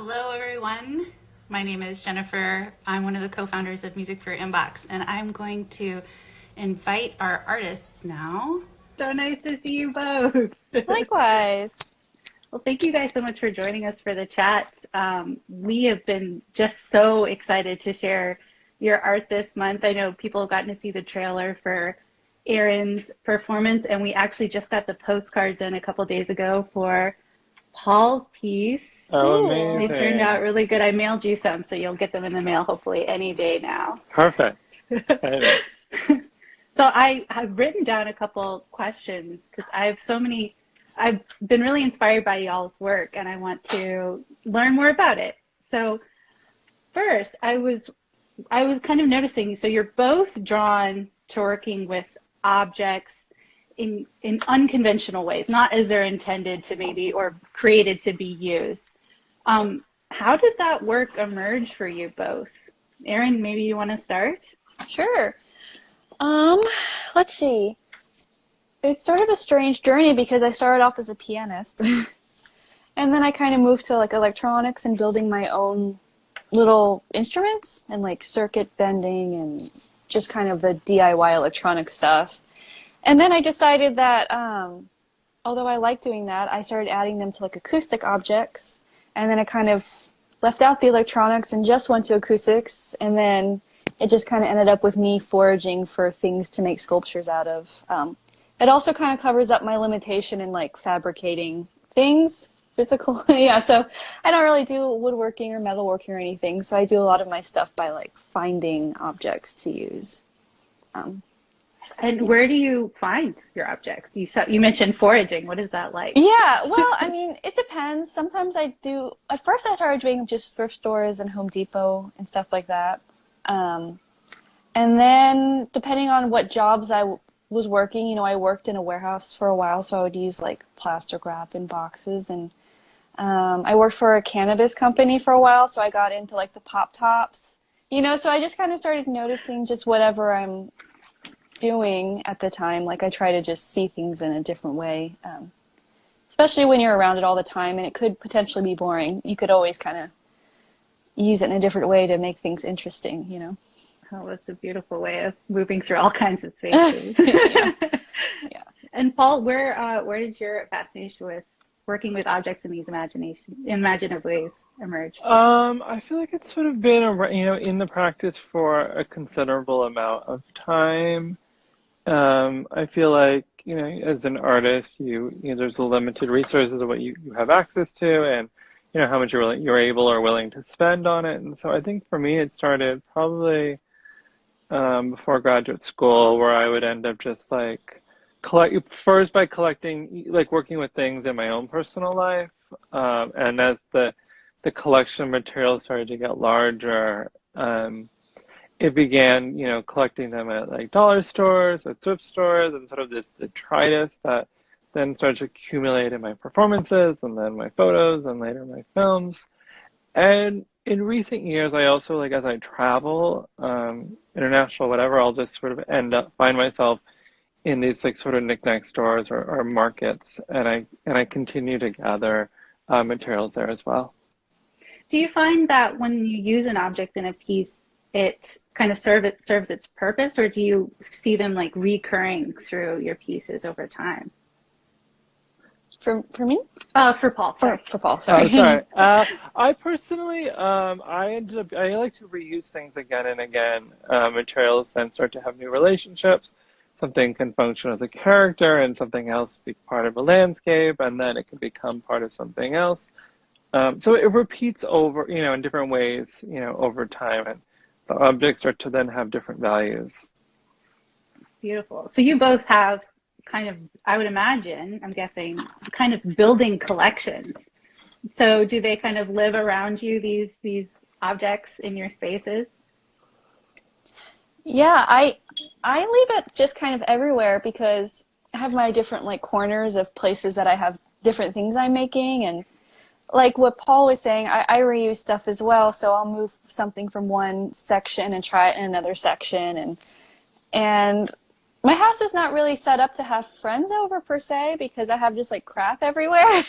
Hello, everyone. My name is Jennifer. I'm one of the co-founders of Music for Inbox, and I'm going to invite our artists now. So nice to see you both. Likewise. Well, thank you guys so much for joining us for the chat. We have been just so excited to share your art this month. I know people have gotten to see the trailer for Erin's performance, and we actually just got the postcards in a couple days ago for Paul's piece. Oh, amazing. They turned out really good. I mailed you some, so you'll get them in the mail hopefully any day now. Perfect. So I've written down a couple questions because I've been really inspired by y'all's work and I want to learn more about it. So first, I was kind of noticing, so you're both drawn to working with objects in unconventional ways, not as they're intended to maybe or created to be used. How did that work emerge for you both? Erin, maybe you want to start? Sure. Let's see. It's sort of a strange journey because I started off as a pianist and then I kind of moved to like electronics and building my own little instruments and like circuit bending and just kind of the DIY electronic stuff. And then I decided that although I like doing that, I started adding them to like acoustic objects, and then I kind of left out the electronics and just went to acoustics, and then it just kind of ended up with me foraging for things to make sculptures out of. It also kind of covers up my limitation in like fabricating things physically. Yeah, so I don't really do woodworking or metalworking or anything, so I do a lot of my stuff by like finding objects to use. And where do you find your objects? You mentioned foraging. What is that like? Yeah, well, I mean, it depends. Sometimes I do. At first, I started doing just thrift stores and Home Depot and stuff like that. And then, depending on what jobs I was working, you know, I worked in a warehouse for a while, so I would use like plastic wrap in boxes. And I worked for a cannabis company for a while, so I got into like the pop tops. You know, so I just kind of started noticing just whatever I'm doing at the time. Like I try to just see things in a different way, especially when you're around it all the time and it could potentially be boring. You could always kind of use it in a different way to make things interesting, you know. Oh, that's a beautiful way of moving through all kinds of spaces. Yeah. And Paul, where did your fascination with working with objects in these imaginative ways emerge? I feel like it's sort of been, in the practice for a considerable amount of time. I feel like, as an artist, there's a limited resources of what you have access to and, how much you're able or willing to spend on it. And so I think for me, it started probably before graduate school, where I would end up just like first by collecting, like working with things in my own personal life. And as the collection of materials started to get larger, it began, collecting them at like dollar stores or thrift stores, and sort of this detritus that then started to accumulate in my performances and then my photos and later my films. And in recent years, I also, like, as I travel, international, whatever, I'll just sort of find myself in these like sort of knick-knack stores or markets, and I continue to gather materials there as well. Do you find that when you use an object in a piece, it kind of serves its purpose, or do you see them like recurring through your pieces over time? For me? For Paul. Sorry. For Paul. Sorry. Oh, sorry. I personally, I like to reuse things again and again. Materials then start to have new relationships. Something can function as a character and something else be part of a landscape, and then it can become part of something else. So it repeats over, in different ways, over time, and the objects start to then have different values. Beautiful. So you both have kind of, I would imagine, I'm guessing, kind of building collections. So do they kind of live around you, these objects in your spaces? Yeah, I leave it just kind of everywhere because I have my different like corners of places that I have different things I'm making, and like what Paul was saying, I reuse stuff as well. So I'll move something from one section and try it in another section, and my house is not really set up to have friends over per se because I have just like crap everywhere.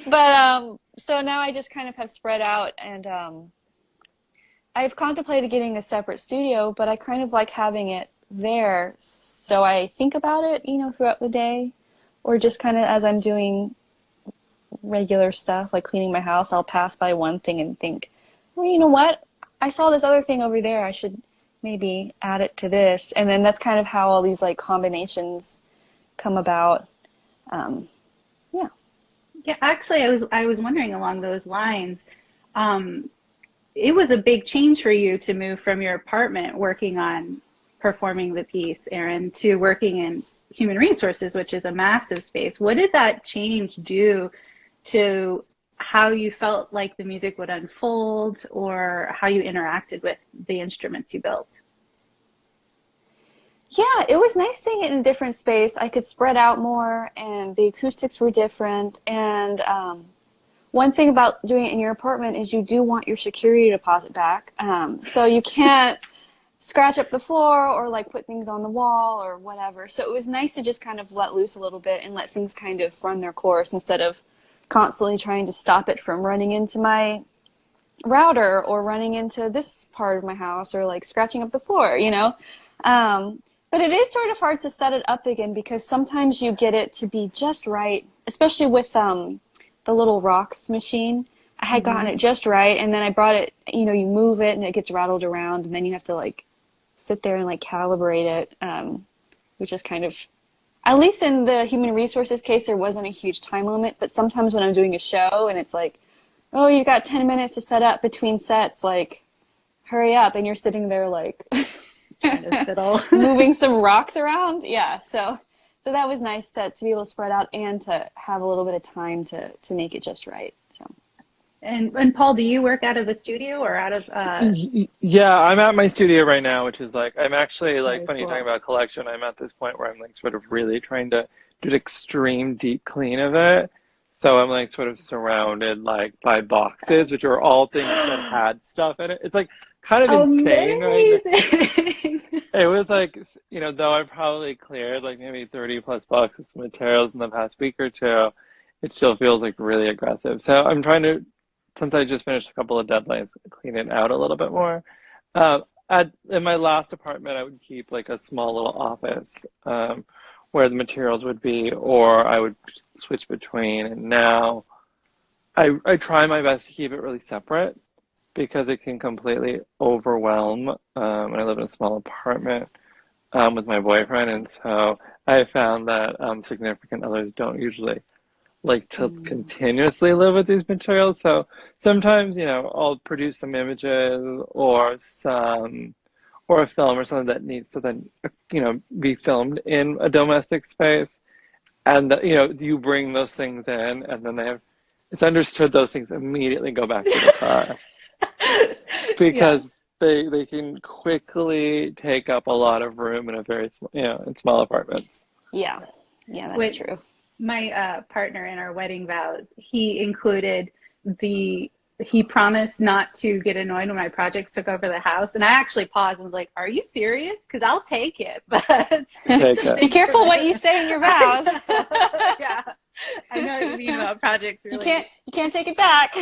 But so now I just kind of have spread out, and I've contemplated getting a separate studio, but I kind of like having it there so I think about it, throughout the day, or just kind of as I'm doing regular stuff like cleaning my house, I'll pass by one thing and think, well, you know what? I saw this other thing over there. I should maybe add it to this. And then that's kind of how all these like combinations come about. Yeah. Yeah, actually, I was wondering along those lines. It was a big change for you to move from your apartment working on performing the piece, Erin, to working in human resources, which is a massive space. What did that change do to how you felt like the music would unfold or how you interacted with the instruments you built? Yeah, it was nice seeing it in a different space. I could spread out more, and the acoustics were different. And one thing about doing it in your apartment is you do want your security deposit back. So you can't scratch up the floor or like put things on the wall or whatever. So it was nice to just kind of let loose a little bit and let things kind of run their course instead of constantly trying to stop it from running into my router or running into this part of my house or like scratching up the floor, But it is sort of hard to set it up again because sometimes you get it to be just right, especially with the little rocks machine. I had gotten it just right, and then I brought it, you move it and it gets rattled around, and then you have to like sit there and like calibrate it, which is kind of, at least in the human resources case, there wasn't a huge time limit, but sometimes when I'm doing a show and it's like, oh, you got 10 minutes to set up between sets, like, hurry up, and you're sitting there like trying to fiddle. moving some rocks around. Yeah, so that was nice to be able to spread out and to have a little bit of time to make it just right. So. And Paul, do you work out of the studio or out of Yeah, I'm at my studio right now, which is like, I'm actually like, Very funny cool. talking about collection, I'm at this point where I'm like sort of really trying to do an extreme deep clean of it. So I'm like sort of surrounded like by boxes, which are all things that had stuff in it. It's like kind of insane right now. Amazing. It was like, though I probably cleared like maybe 30 plus boxes of materials in the past week or two, it still feels like really aggressive. So I'm trying to, since I just finished a couple of deadlines, clean it out a little bit more. In my last apartment, I would keep like a small little office where the materials would be, or I would switch between. And now I try my best to keep it really separate because it can completely overwhelm. And I live in a small apartment with my boyfriend, and so I found that significant others don't usually like to continuously live with these materials. So sometimes, I'll produce some images or a film or something that needs to then, be filmed in a domestic space. And, you bring those things in, and then it's understood those things immediately go back to the car because they can quickly take up a lot of room in a very, in small apartments. Yeah, that's true. My partner in our wedding vows, he included he promised not to get annoyed when my projects took over the house. And I actually paused and was like, are you serious? Because I'll take it. But be careful what you say in your vows. Yeah. I know what you mean about projects. Really. You can't take it back.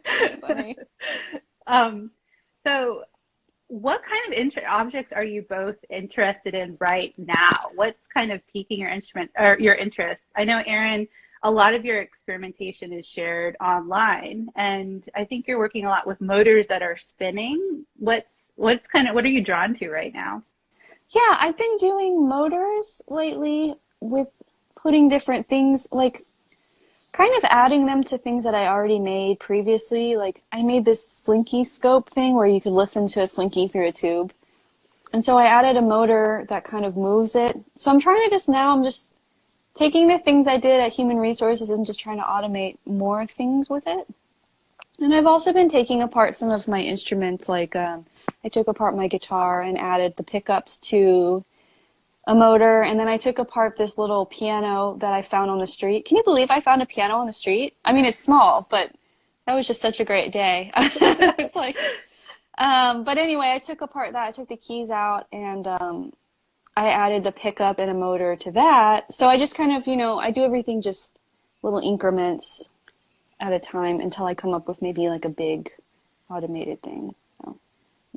That's funny. So what kind of objects are you both interested in right now? What's kind of piquing your interest? I know, Erin, a lot of your experimentation is shared online, and I think you're working a lot with motors that are spinning. What are you drawn to right now? Yeah, I've been doing motors lately with putting different things, like kind of adding them to things that I already made previously. Like I made this slinky scope thing where you could listen to a slinky through a tube. And so I added a motor that kind of moves it. So I'm just taking the things I did at Human Resources and just trying to automate more things with it. And I've also been taking apart some of my instruments, like I took apart my guitar and added the pickups to a motor, and then I took apart this little piano that I found on the street. Can you believe I found a piano on the street? I mean, it's small, but that was just such a great day. It's like, But anyway, I took apart that. I took the keys out and I added a pickup and a motor to that. So I just kind of, I do everything just little increments at a time until I come up with maybe like a big automated thing. So,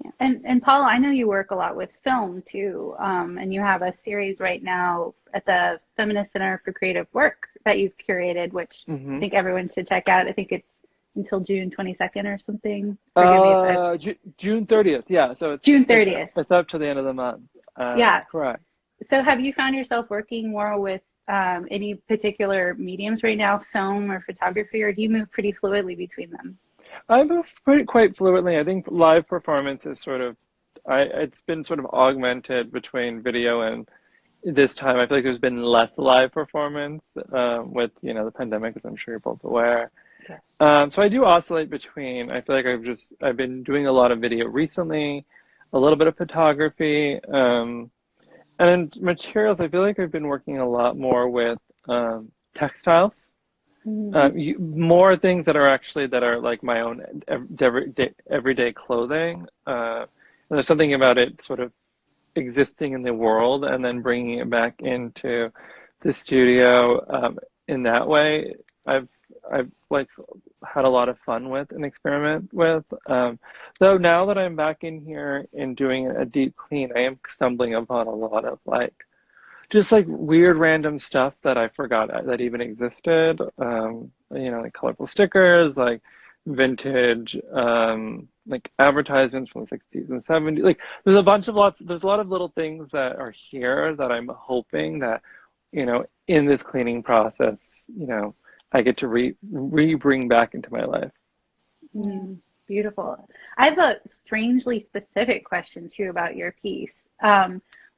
yeah. And Paula, I know you work a lot with film too, and you have a series right now at the Feminist Center for Creative Work that you've curated, which I think everyone should check out. I think it's until June 22nd or something. Forgive me if June 30th. Yeah, so June 30th. It's up to the end of the month. Yeah. Correct. So have you found yourself working more with any particular mediums right now, film or photography, or do you move pretty fluidly between them? I move quite fluently. I think live performance is it's been sort of augmented between video and this time. I feel like there's been less live performance with, the pandemic, as I'm sure you're both aware. Okay. So I do oscillate between, I feel like I've been doing a lot of video recently, a little bit of photography, and in materials, I feel like I've been working a lot more with textiles. More things that are like my own everyday clothing. And there's something about it sort of existing in the world and then bringing it back into the studio in that way. I've like had a lot of fun with and experiment with. So now that I'm back in here and doing a deep clean, I am stumbling upon a lot of just like weird random stuff that I forgot that even existed. Like colorful stickers, like vintage, like advertisements from the 60s and 70s. Like there's a lot of little things that are here that I'm hoping that, in this cleaning process, I get to bring back into my life. Beautiful. I have a strangely specific question too about your piece.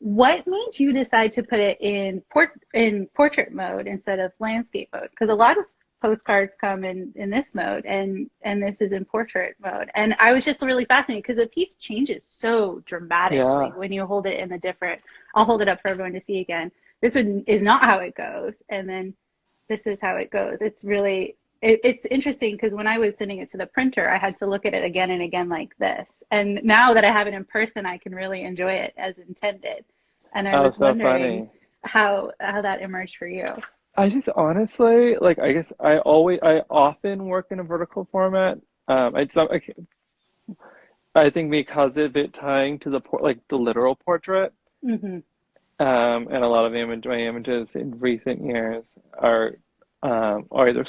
What made you decide to put it in portrait mode instead of landscape mode? Because a lot of postcards come in this mode, and this is in portrait mode. And I was just really fascinated because the piece changes so dramatically when you hold it in the different. I'll hold it up for everyone to see again. This is not how it goes, and then this is how it goes. It's really it's interesting because when I was sending it to the printer, I had to look at it again and again like this. And now that I have it in person, I can really enjoy it as intended. And I was wondering how that emerged for you. I just honestly, I guess I often work in a vertical format. I think because of it tying to the literal portrait. And a lot of my images in recent years are either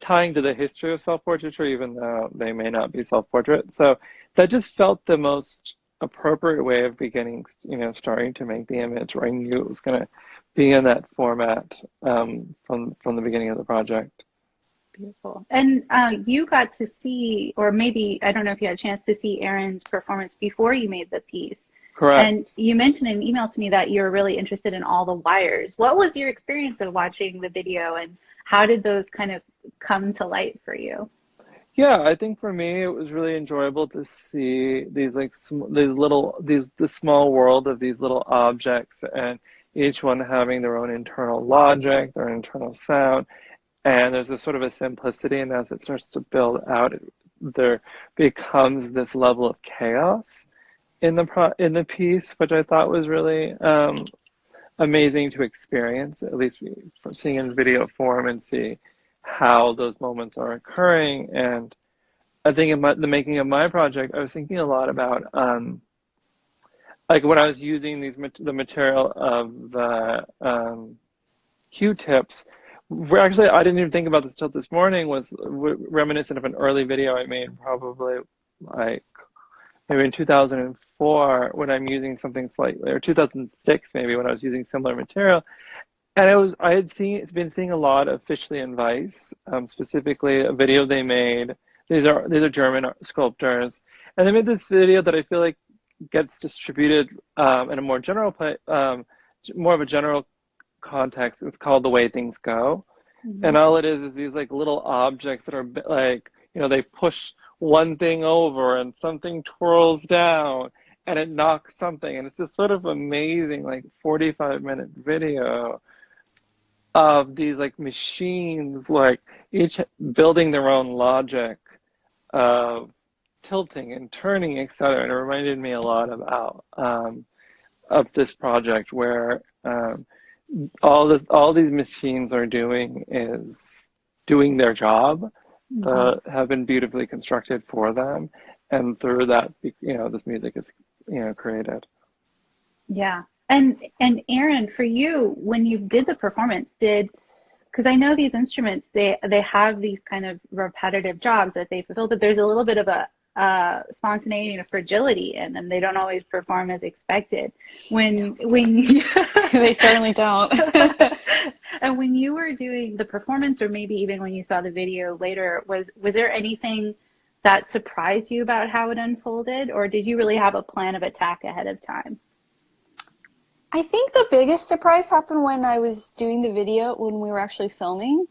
tying to the history of self-portraiture, even though they may not be self-portrait. So that just felt the most appropriate way of beginning, starting to make the image where I knew it was going to be in that format from the beginning of the project. Beautiful. And you got to see, or maybe, I don't know if you had a chance to see Erin's performance before you made the piece. Correct. And you mentioned in an email to me that you're really interested in all the wires. What was your experience of watching the video, and how did those kind of come to light for you? Yeah, I think for me it was really enjoyable to see the small world of these little objects, and each one having their own internal logic, their internal sound, and there's a sort of a simplicity, and as it starts to build out, there becomes this level of chaos in the piece, which I thought was really amazing to experience, at least from seeing in video form and see how those moments are occurring. And I think in the making of my project, I was thinking a lot about when I was using the material of the Q-tips. Actually, I didn't even think about this till this morning. Was reminiscent of an early video I made, probably maybe in 2004 when I'm using something slightly, or 2006 maybe when I was using similar material. And I had been seeing a lot of Fischli and Weiss, specifically a video they made. These are German sculptors, and they made this video that I feel like gets distributed in a more general more of a general context. It's called The Way Things Go, and all it is these little objects that are they push one thing over and something twirls down and it knocks something, and it's this sort of amazing 45-minute video of these machines each building their own logic of tilting and turning, etc. And it reminded me a lot about of this project where all these machines are doing is doing their job, have been beautifully constructed for them, and through that, this music is created. Yeah. And Erin, for you, when you did the performance, because I know these instruments, they have these kind of repetitive jobs that they fulfill, but there's a little bit of a spontaneity and a fragility in them. They don't always perform as expected. When They certainly don't. And when you were doing the performance, or maybe even when you saw the video later, was there anything that surprised you about how it unfolded, or did you really have a plan of attack ahead of time? I think the biggest surprise happened when I was doing the video, when we were actually filming,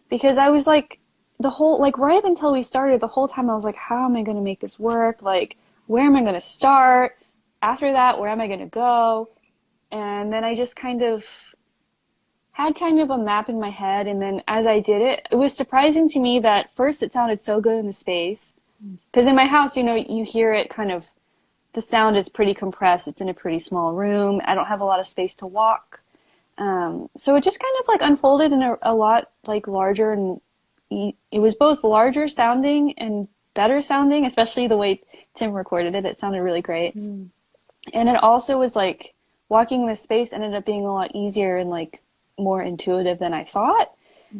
because I was like, right up until we started, the whole time I was like, how am I going to make this work? Like, where am I going to start? After that, where am I going to go? And then I just kind of had a map in my head, and then as I did it, it was surprising to me that first it sounded so good in the space, because in my house, you hear it kind of, the sound is pretty compressed. It's in a pretty small room. I don't have a lot of space to walk. So it just kind of like unfolded in a lot like larger, and it was both larger sounding and better sounding, especially the way Tim recorded it. It sounded really great. And it also was like walking the space ended up being a lot easier and like more intuitive than I thought.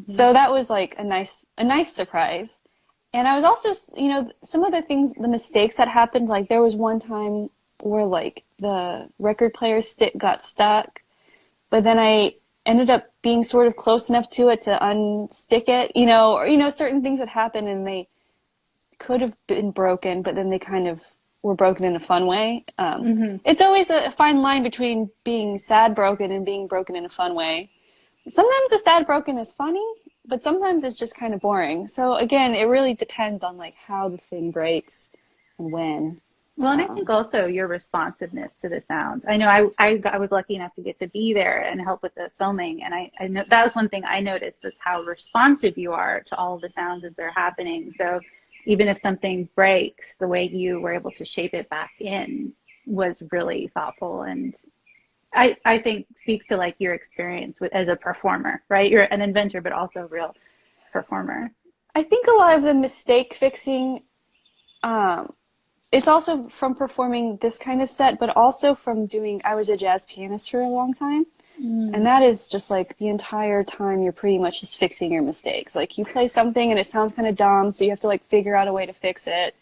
So that was like a nice surprise. And I was also, some of the things, the mistakes that happened, like there was one time where like the record player stick got stuck, but then I ended up being sort of close enough to it to unstick it, or, certain things would happen and they could have been broken, but then they kind of were broken in a fun way. It's always a fine line between being sad broken and being broken in a fun way. Sometimes the sad broken is funny, but sometimes it's just kind of boring. So again, it really depends on like how the thing breaks and when. Well, and I think also your responsiveness to the sounds. I know I was lucky enough to get to be there and help with the filming, and I know that was one thing I noticed, is how responsive you are to all of the sounds as they're happening. So even if something breaks, the way you were able to shape it back in was really thoughtful, and I think speaks to like your experience as a performer, right? You're an inventor, but also a real performer. I think a lot of the mistake fixing, it's also from performing this kind of set, but also from I was a jazz pianist for a long time. And that is just like the entire time you're pretty much just fixing your mistakes. Like you play something and it sounds kind of dumb, so you have to like figure out a way to fix it.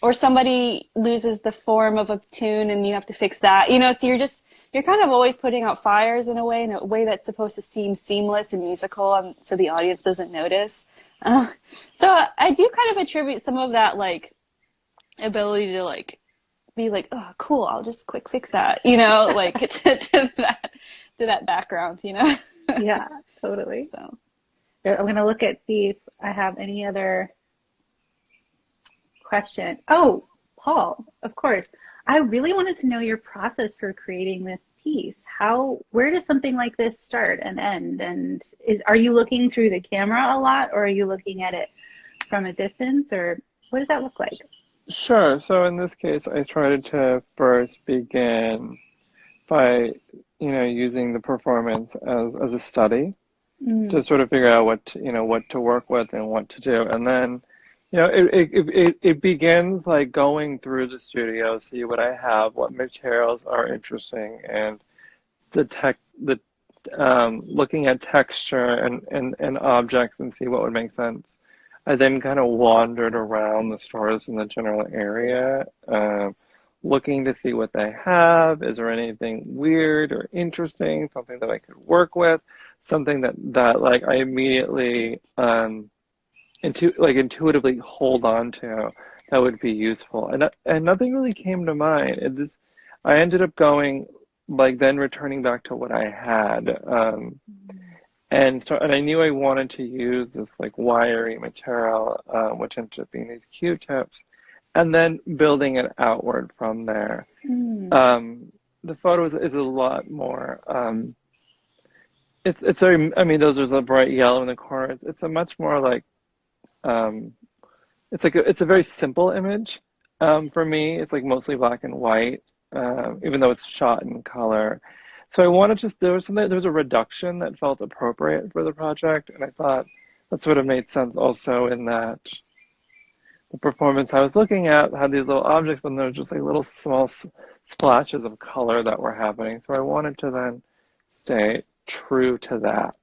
Or somebody loses the form of a tune and you have to fix that, so you're kind of always putting out fires in a way that's supposed to seem seamless and musical, so the audience doesn't notice. So I do kind of attribute some of that like ability to like be like, oh cool, I'll just quick fix that, like to that background, Yeah, totally. So I'm going to see if I have any other question. Oh, Paul, of course. I really wanted to know your process for creating this piece. Where does something like this start and end? And are you looking through the camera a lot, or are you looking at it from a distance, or what does that look like? Sure. So in this case, I started to first begin by, using the performance as a study to sort of figure out what to work with and what to do. And then, it begins like going through the studio, see what I have, what materials are interesting, and looking at texture and objects and see what would make sense. I then kind of wandered around the stores in the general area, looking to see what they have. Is there anything weird or interesting, something that I could work with, something that like I immediately intuitively hold on to that would be useful. And nothing really came to mind. I ended up going then returning back to what I had. And I knew I wanted to use this like wiry material, which ended up being these Q-tips, and then building it outward from there. The photos is a lot more. It's very. I mean, those are the bright yellow in the corners. It's a much more like. it's a very simple image. For me, it's like mostly black and white, even though it's shot in color. So I wanted just there was a reduction that felt appropriate for the project, and I thought that sort of made sense also in that the performance I was looking at had these little objects, but there were just like little small splashes of color that were happening. So I wanted to then stay true to that.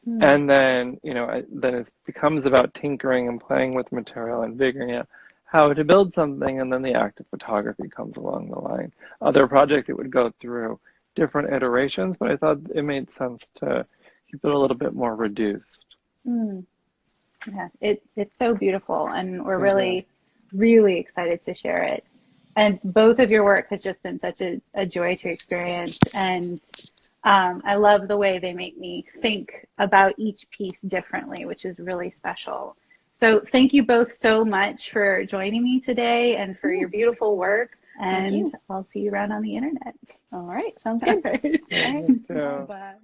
And then, then it becomes about tinkering and playing with material and figuring out how to build something, and then the act of photography comes along the line. Other projects, it would go through different iterations, but I thought it made sense to keep it a little bit more reduced. Yeah, it's so beautiful, and we're really, really excited to share it. And both of your work has just been such a joy to experience, and I love the way they make me think about each piece differently, which is really special. So thank you both so much for joining me today and for your beautiful work. And I'll see you around on the internet. All right, sounds good. All right. Thank you. Bye.